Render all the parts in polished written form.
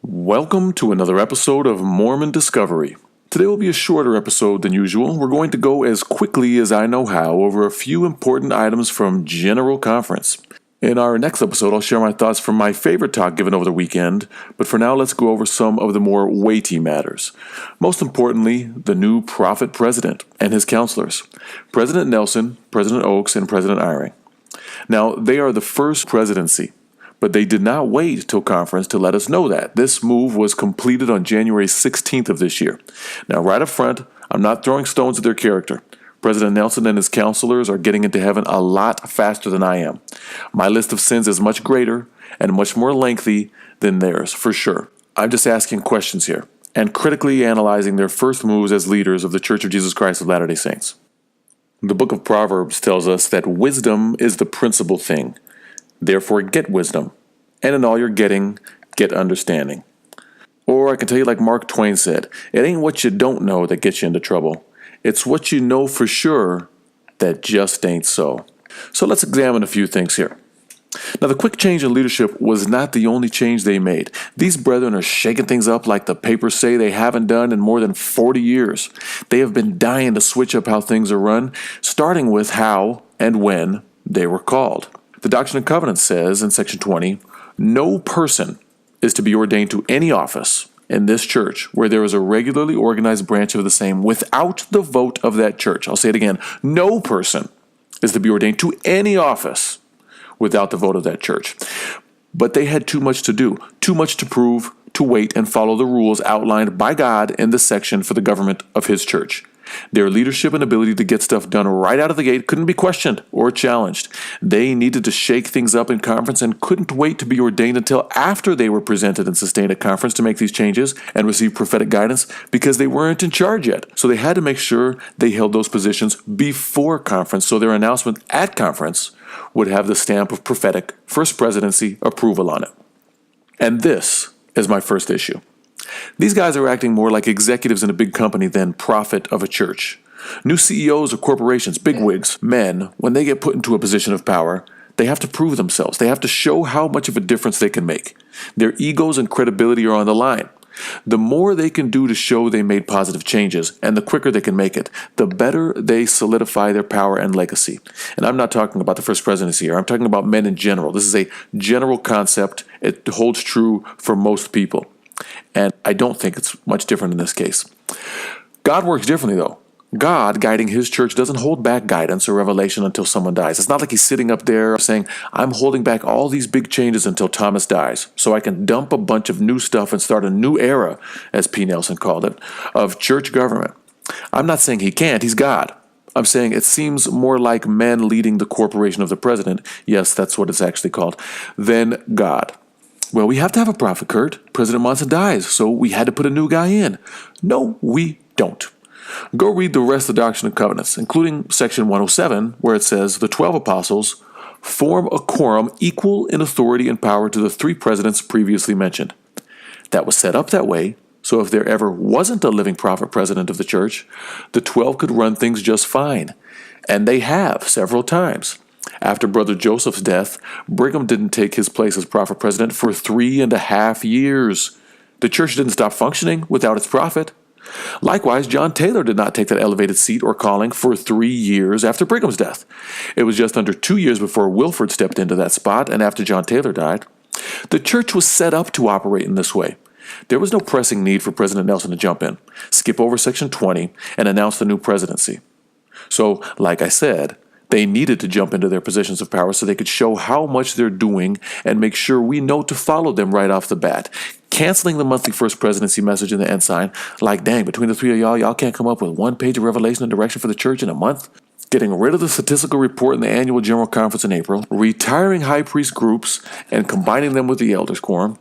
Welcome to another episode of Mormon Discovery. Today will be a shorter episode than usual. We're going to go as quickly as I know how over a few important items from General Conference. In our next episode, I'll share my thoughts from my favorite talk given over the weekend, but for now, let's go over some of the more weighty matters. Most importantly, the new prophet president and his counselors, President Nelson, President Oaks, and President Eyring. Now, they are the first presidency, but they did not wait till conference to let us know that. This move was completed on January 16th of this year. Now, right up front, I'm not throwing stones at their character. President Nelson and his counselors are getting into heaven a lot faster than I am. My list of sins is much greater and much more lengthy than theirs, for sure. I'm just asking questions here and critically analyzing their first moves as leaders of the Church of Jesus Christ of Latter-day Saints. The book of Proverbs tells us that wisdom is the principal thing. Therefore, get wisdom, and in all you're getting, get understanding. Or I can tell you like Mark Twain said, it ain't what you don't know that gets you into trouble. It's what you know for sure that just ain't so. So let's examine a few things here. Now, the quick change in leadership was not the only change they made. These brethren are shaking things up like the papers say they haven't done in more than 40 years. They have been dying to switch up how things are run, starting with how and when they were called. The Doctrine and Covenants says in section 20, no person is to be ordained to any office in this church where there is a regularly organized branch of the same without the vote of that church. I'll say it again. No person is to be ordained to any office without the vote of that church. But they had too much to do, too much to prove, to wait and follow the rules outlined by God in this section for the government of His church. Their leadership and ability to get stuff done right out of the gate couldn't be questioned or challenged. They needed to shake things up in conference and couldn't wait to be ordained until after they were presented and sustained at conference to make these changes and receive prophetic guidance because they weren't in charge yet. So they had to make sure they held those positions before conference so their announcement at conference would have the stamp of prophetic first presidency approval on it. And this is my first issue. These guys are acting more like executives in a big company than prophet of a church. New CEOs of corporations, bigwigs, men, when they get put into a position of power, they have to prove themselves. They have to show how much of a difference they can make. Their egos and credibility are on the line. The more they can do to show they made positive changes, and the quicker they can make it, the better they solidify their power and legacy. And I'm not talking about the first presidency here. I'm talking about men in general. This is a general concept. It holds true for most people. And I don't think it's much different in this case. God works differently, though. God, guiding His church, doesn't hold back guidance or revelation until someone dies. It's not like He's sitting up there saying, I'm holding back all these big changes until Thomas dies, so I can dump a bunch of new stuff and start a new era, as P. Nelson called it, of church government. I'm not saying He can't. He's God. I'm saying it seems more like men leading the corporation of the president, yes, that's what it's actually called, than God. Well, we have to have a prophet, Kurt. President Monson dies, so we had to put a new guy in. No, we don't. Go read the rest of the Doctrine and Covenants, including section 107, where it says the 12 apostles form a quorum equal in authority and power to the 3 presidents previously mentioned. That was set up that way, so if there ever wasn't a living prophet president of the church, the 12 could run things just fine. And they have several times. After Brother Joseph's death, Brigham didn't take his place as prophet president for 3.5 years. The church didn't stop functioning without its prophet. Likewise, John Taylor did not take that elevated seat or calling for 3 years after Brigham's death. It was just under 2 years before Wilford stepped into that spot and after John Taylor died. The church was set up to operate in this way. There was no pressing need for President Nelson to jump in, skip over section 20, and announce the new presidency. So, like I said, they needed to jump into their positions of power so they could show how much they're doing and make sure we know to follow them right off the bat. Canceling the monthly first presidency message in the ensign, like, dang, between the 3 of y'all can't come up with 1 page of revelation and direction for the church in a month? Getting rid of the statistical report in the annual general conference in April, retiring high priest groups and combining them with the elders quorum,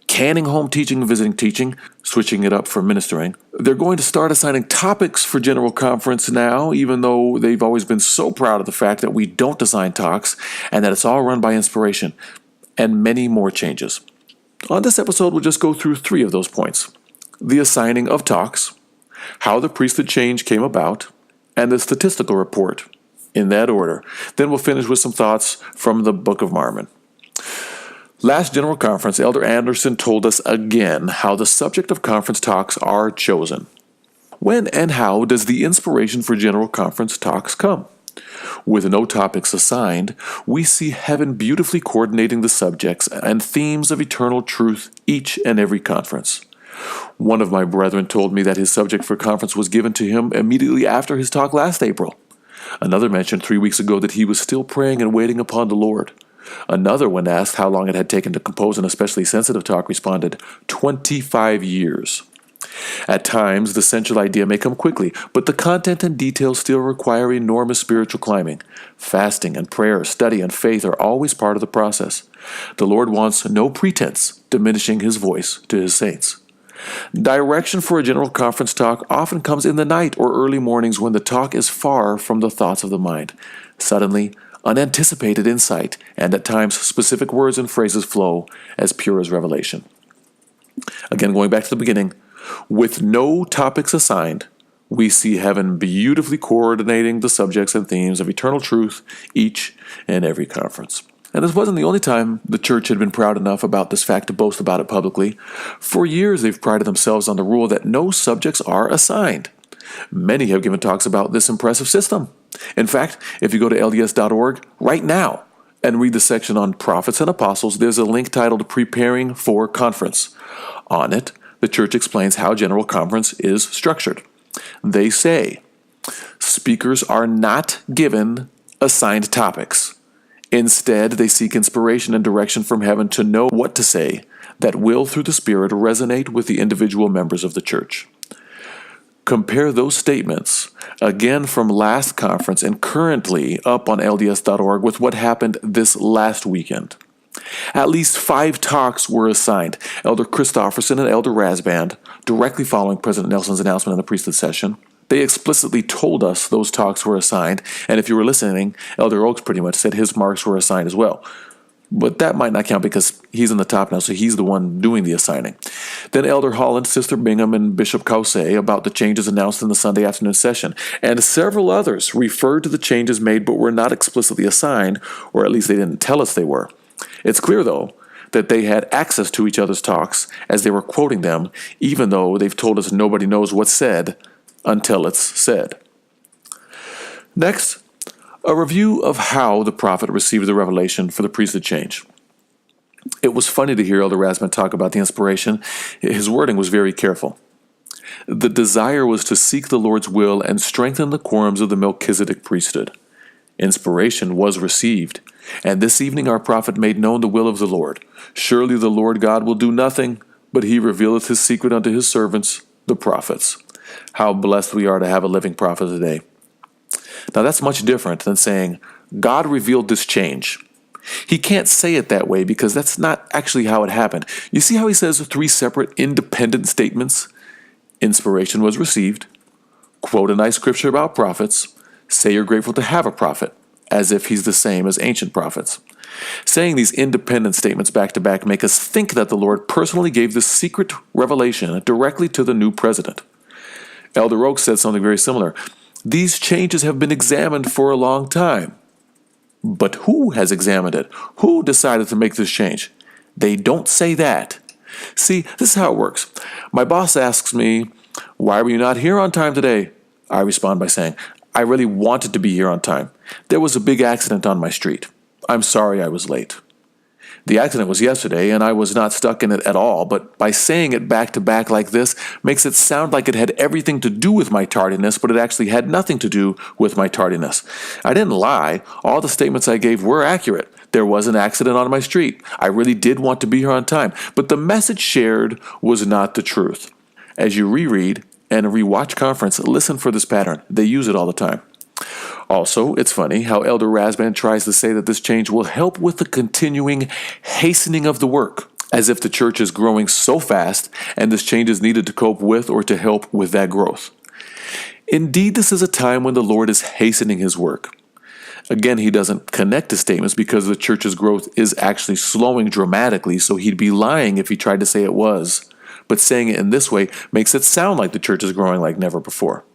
canning home teaching and visiting teaching, switching it up for ministering. They're going to start assigning topics for General Conference now, even though they've always been so proud of the fact that we don't assign talks and that it's all run by inspiration, and many more changes. On this episode, we'll just go through 3 of those points. The assigning of talks, how the priesthood change came about, and the statistical report, in that order. Then we'll finish with some thoughts from the Book of Mormon. Last General Conference, Elder Anderson told us again how the subject of conference talks are chosen. When and how does the inspiration for General Conference talks come? With no topics assigned, we see heaven beautifully coordinating the subjects and themes of eternal truth each and every conference. One of my brethren told me that his subject for conference was given to him immediately after his talk last April. Another mentioned 3 weeks ago that he was still praying and waiting upon the Lord. Another, when asked how long it had taken to compose an especially sensitive talk, responded, 25 years. At times, the central idea may come quickly, but the content and details still require enormous spiritual climbing. Fasting and prayer, study and faith are always part of the process. The Lord wants no pretense, diminishing His voice to His saints. Direction for a general conference talk often comes in the night or early mornings when the talk is far from the thoughts of the mind. Suddenly, unanticipated insight, and at times specific words and phrases flow as pure as revelation. Again, going back to the beginning, with no topics assigned, we see heaven beautifully coordinating the subjects and themes of eternal truth each and every conference. And this wasn't the only time the church had been proud enough about this fact to boast about it publicly. For years, they've prided themselves on the rule that no subjects are assigned. Many have given talks about this impressive system. In fact, if you go to lds.org right now and read the section on prophets and apostles, there's a link titled Preparing for Conference. On it, the church explains how General Conference is structured. They say, speakers are not given assigned topics. Instead, they seek inspiration and direction from heaven to know what to say that will, through the Spirit, resonate with the individual members of the church. Compare those statements, again from last conference and currently up on LDS.org, with what happened this last weekend. At least 5 talks were assigned. Elder Christofferson and Elder Rasband, directly following President Nelson's announcement in the priesthood session. They explicitly told us those talks were assigned, and if you were listening, Elder Oaks pretty much said his marks were assigned as well. But that might not count because he's in the top now, so he's the one doing the assigning. Then Elder Holland, Sister Bingham, and Bishop Caussé about the changes announced in the Sunday afternoon session. And several others referred to the changes made but were not explicitly assigned, or at least they didn't tell us they were. It's clear, though, that they had access to each other's talks as they were quoting them, even though they've told us nobody knows what's said until it's said. Next, a review of how the prophet received the revelation for the priesthood change. It was funny to hear Elder Rasband talk about the inspiration. His wording was very careful. The desire was to seek the Lord's will and strengthen the quorums of the Melchizedek priesthood. Inspiration was received, and this evening our prophet made known the will of the Lord. Surely the Lord God will do nothing, but He revealeth His secret unto His servants, the prophets. How blessed we are to have a living prophet today. Now that's much different than saying, God revealed this change. He can't say it that way because that's not actually how it happened. You see how he says 3 separate independent statements? Inspiration was received. Quote a nice scripture about prophets. Say you're grateful to have a prophet, as if he's the same as ancient prophets. Saying these independent statements back to back make us think that the Lord personally gave this secret revelation directly to the new president. Elder Oaks said something very similar. These changes have been examined for a long time. But who has examined it? Who decided to make this change? They don't say that. See, this is how it works. My boss asks me, why were you not here on time today? I respond by saying, I really wanted to be here on time. There was a big accident on my street. I'm sorry I was late. The accident was yesterday, and I was not stuck in it at all, but by saying it back to back like this makes it sound like it had everything to do with my tardiness, but it actually had nothing to do with my tardiness. I didn't lie. All the statements I gave were accurate. There was an accident on my street. I really did want to be here on time, but the message shared was not the truth. As you reread and rewatch conference, listen for this pattern. They use it all the time. Also, it's funny how Elder Rasband tries to say that this change will help with the continuing hastening of the work, as if the church is growing so fast and this change is needed to cope with or to help with that growth. Indeed, this is a time when the Lord is hastening His work. Again, he doesn't connect the statements because the church's growth is actually slowing dramatically, so he'd be lying if he tried to say it was. But saying it in this way makes it sound like the church is growing like never before.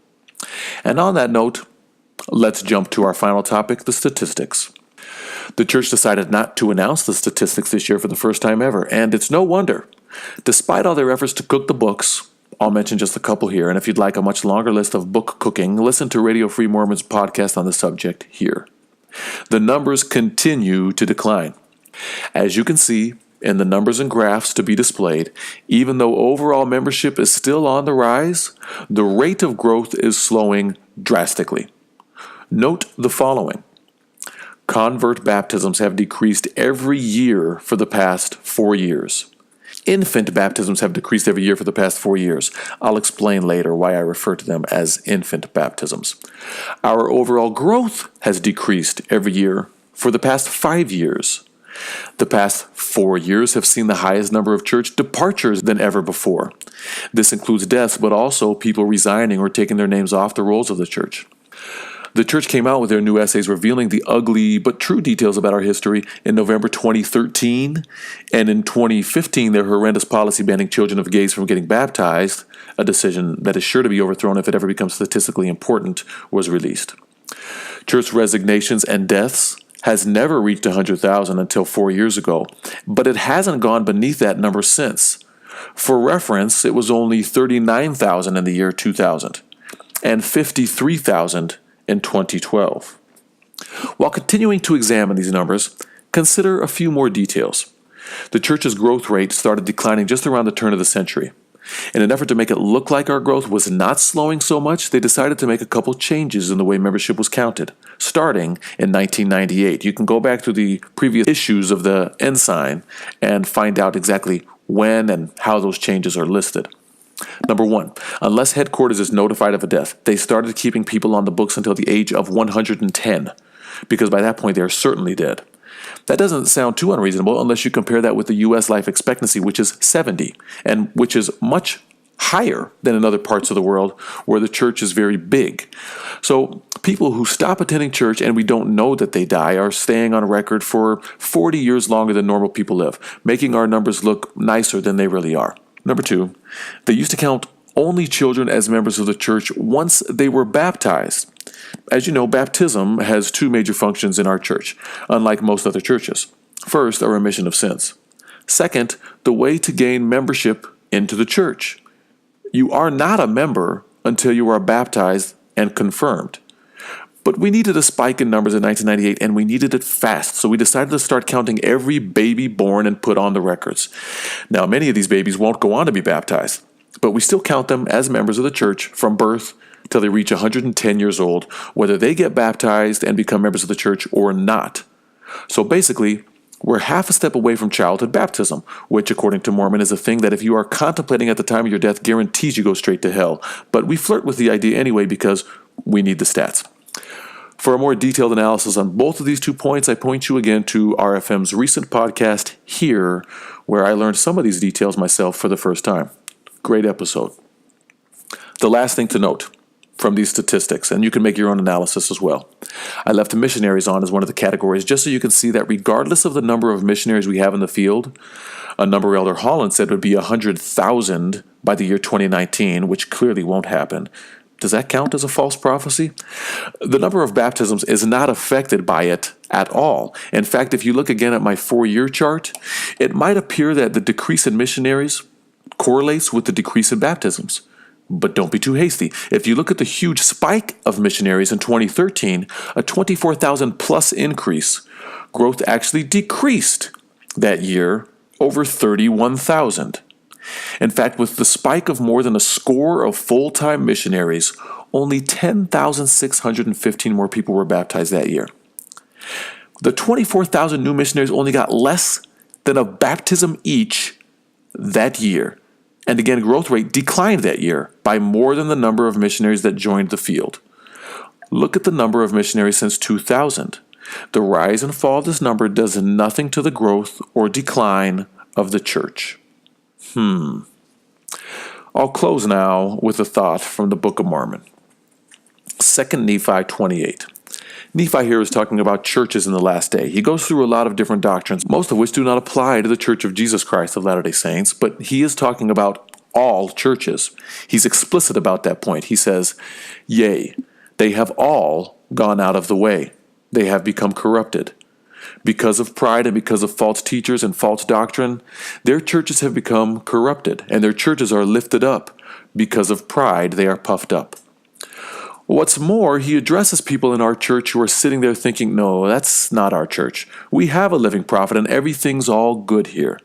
And on that note, let's jump to our final topic, the statistics. The church decided not to announce the statistics this year for the first time ever, and it's no wonder. Despite all their efforts to cook the books, I'll mention just a couple here, and if you'd like a much longer list of book cooking, listen to Radio Free Mormon's podcast on the subject here. The numbers continue to decline. As you can see in the numbers and graphs to be displayed, even though overall membership is still on the rise, the rate of growth is slowing drastically. Note the following. Convert baptisms have decreased every year for the past 4 years. Infant baptisms have decreased every year for the past 4 years. I'll explain later why I refer to them as infant baptisms. Our overall growth has decreased every year for the past 5 years. The past 4 years have seen the highest number of church departures than ever before. This includes deaths, but also people resigning or taking their names off the rolls of the church. The church came out with their new essays revealing the ugly but true details about our history in November 2013, and in 2015 their horrendous policy banning children of gays from getting baptized, a decision that is sure to be overthrown if it ever becomes statistically important, was released. Church resignations and deaths has never reached 100,000 until 4 years ago, but it hasn't gone beneath that number since. For reference, it was only 39,000 in the year 2000 and 53,000 in 2012. While continuing to examine these numbers, consider a few more details. The church's growth rate started declining just around the turn of the century. In an effort to make it look like our growth was not slowing so much, they decided to make a couple changes in the way membership was counted, starting in 1998. You can go back to the previous issues of the Ensign and find out exactly when and how those changes are listed. Number 1, unless headquarters is notified of a death, they started keeping people on the books until the age of 110, because by that point they are certainly dead. That doesn't sound too unreasonable unless you compare that with the U.S. life expectancy, which is 70, and which is much higher than in other parts of the world where the church is very big. So people who stop attending church and we don't know that they die are staying on record for 40 years longer than normal people live, making our numbers look nicer than they really are. Number 2, they used to count only children as members of the church once they were baptized. As you know, baptism has 2 major functions in our church, unlike most other churches. First, a remission of sins. Second, the way to gain membership into the church. You are not a member until you are baptized and confirmed. But we needed a spike in numbers in 1998, and we needed it fast, so we decided to start counting every baby born and put on the records. Now, many of these babies won't go on to be baptized, but we still count them as members of the church from birth till they reach 110 years old, whether they get baptized and become members of the church or not. So basically, we're half a step away from childhood baptism, which, according to Mormon, is a thing that if you are contemplating at the time of your death, guarantees you go straight to hell. But we flirt with the idea anyway because we need the stats. For a more detailed analysis on both of these 2 points, I point you again to RFM's recent podcast, Here, where I learned some of these details myself for the first time. Great episode. The last thing to note from these statistics, and you can make your own analysis as well. I left missionaries on as one of the categories just so you can see that regardless of the number of missionaries we have in the field, a number Elder Holland said would be 100,000 by the year 2019, which clearly won't happen. Does that count as a false prophecy? The number of baptisms is not affected by it at all. In fact, if you look again at my 4-year chart, it might appear that the decrease in missionaries correlates with the decrease in baptisms. But don't be too hasty. If you look at the huge spike of missionaries in 2013, a 24,000 plus increase, growth actually decreased that year over 31,000. In fact, with the spike of more than a score of full-time missionaries, only 10,615 more people were baptized that year. The 24,000 new missionaries only got less than a baptism each that year. And again, growth rate declined that year by more than the number of missionaries that joined the field. Look at the number of missionaries since 2000. The rise and fall of this number does nothing to the growth or decline of the church. I'll close now with a thought from the Book of Mormon. 2 Nephi 28. Nephi here is talking about churches in the last day. He goes through a lot of different doctrines, most of which do not apply to the Church of Jesus Christ of Latter-day Saints, but he is talking about all churches. He's explicit about that point. He says, "Yea, they have all gone out of the way. They have become corrupted. Because of pride and because of false teachers and false doctrine, their churches have become corrupted, and their churches are lifted up. Because of pride, they are puffed up. What's more, he addresses people in our church who are sitting there thinking, no, that's not our church. We have a living prophet, and everything's all good here.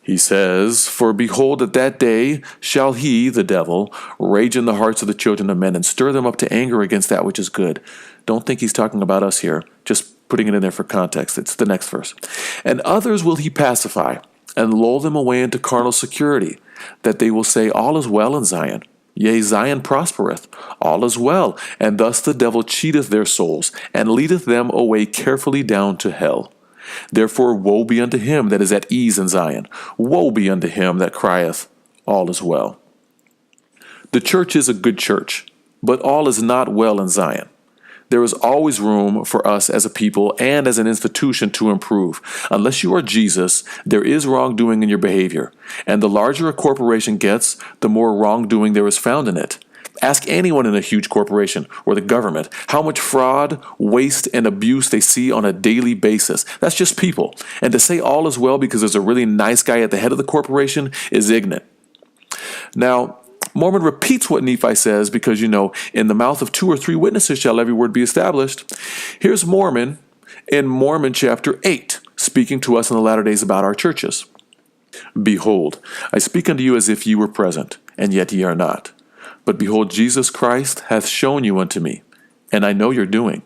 He says, "For behold, at that day shall he, the devil, rage in the hearts of the children of men and stir them up to anger against that which is good." Don't think he's talking about us here, just putting it in there for context. It's the next verse. "And others will he pacify, and lull them away into carnal security, that they will say, All is well in Zion. Yea, Zion prospereth, all is well, and thus the devil cheateth their souls, and leadeth them away carefully down to hell. Therefore woe be unto him that is at ease in Zion. Woe be unto him that crieth, All is well." The church is a good church, but all is not well in Zion. There is always room for us as a people and as an institution to improve. Unless you are Jesus, there is wrongdoing in your behavior. And the larger a corporation gets, the more wrongdoing there is found in it. Ask anyone in a huge corporation or the government how much fraud, waste, and abuse they see on a daily basis. That's just people. And to say all is well because there's a really nice guy at the head of the corporation is ignorant. Now, Mormon repeats what Nephi says because, in the mouth of 2 or 3 witnesses shall every word be established. Here's Mormon in Mormon chapter 8, speaking to us in the latter days about our churches. "Behold, I speak unto you as if ye were present, and yet ye are not. But behold, Jesus Christ hath shown you unto me, and I know your doing.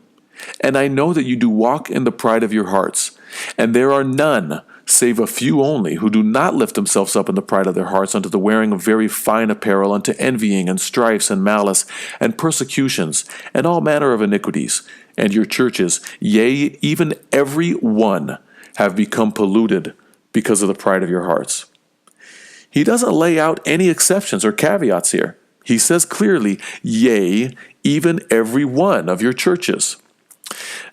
And I know that you do walk in the pride of your hearts. And there are none, save a few only, who do not lift themselves up in the pride of their hearts unto the wearing of very fine apparel, unto envying and strifes and malice and persecutions and all manner of iniquities. And your churches, yea, even every one, have become polluted because of the pride of your hearts." He doesn't lay out any exceptions or caveats here. He says clearly, "Yea, even every one of your churches."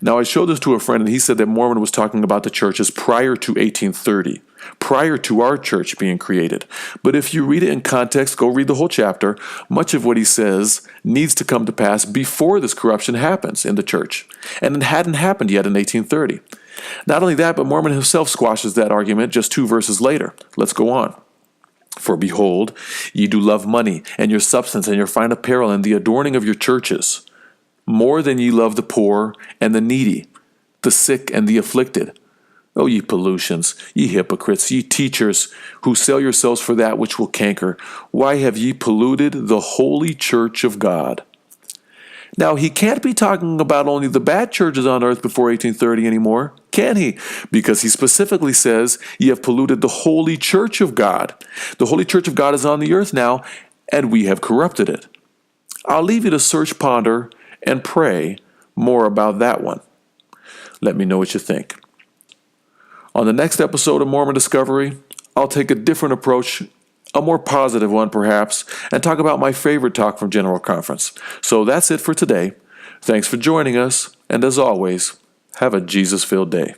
Now, I showed this to a friend, and he said that Mormon was talking about the churches prior to 1830, prior to our church being created. But if you read it in context, go read the whole chapter, much of what he says needs to come to pass before this corruption happens in the church. And it hadn't happened yet in 1830. Not only that, but Mormon himself squashes that argument just 2 verses later. Let's go on. "For behold, ye do love money, and your substance, and your fine apparel, and the adorning of your churches, more than ye love the poor and the needy, the sick and the afflicted. O ye pollutions, ye hypocrites, ye teachers, who sell yourselves for that which will canker, why have ye polluted the holy church of God?" Now, he can't be talking about only the bad churches on earth before 1830 anymore, can he? Because he specifically says, "Ye have polluted the holy church of God." The holy church of God is on the earth now, and we have corrupted it. I'll leave you to search, ponder, and pray more about that one. Let me know what you think. On the next episode of Mormon Discovery, I'll take a different approach, a more positive one perhaps, and talk about my favorite talk from General Conference. So that's it for today. Thanks for joining us, and as always, have a Jesus-filled day.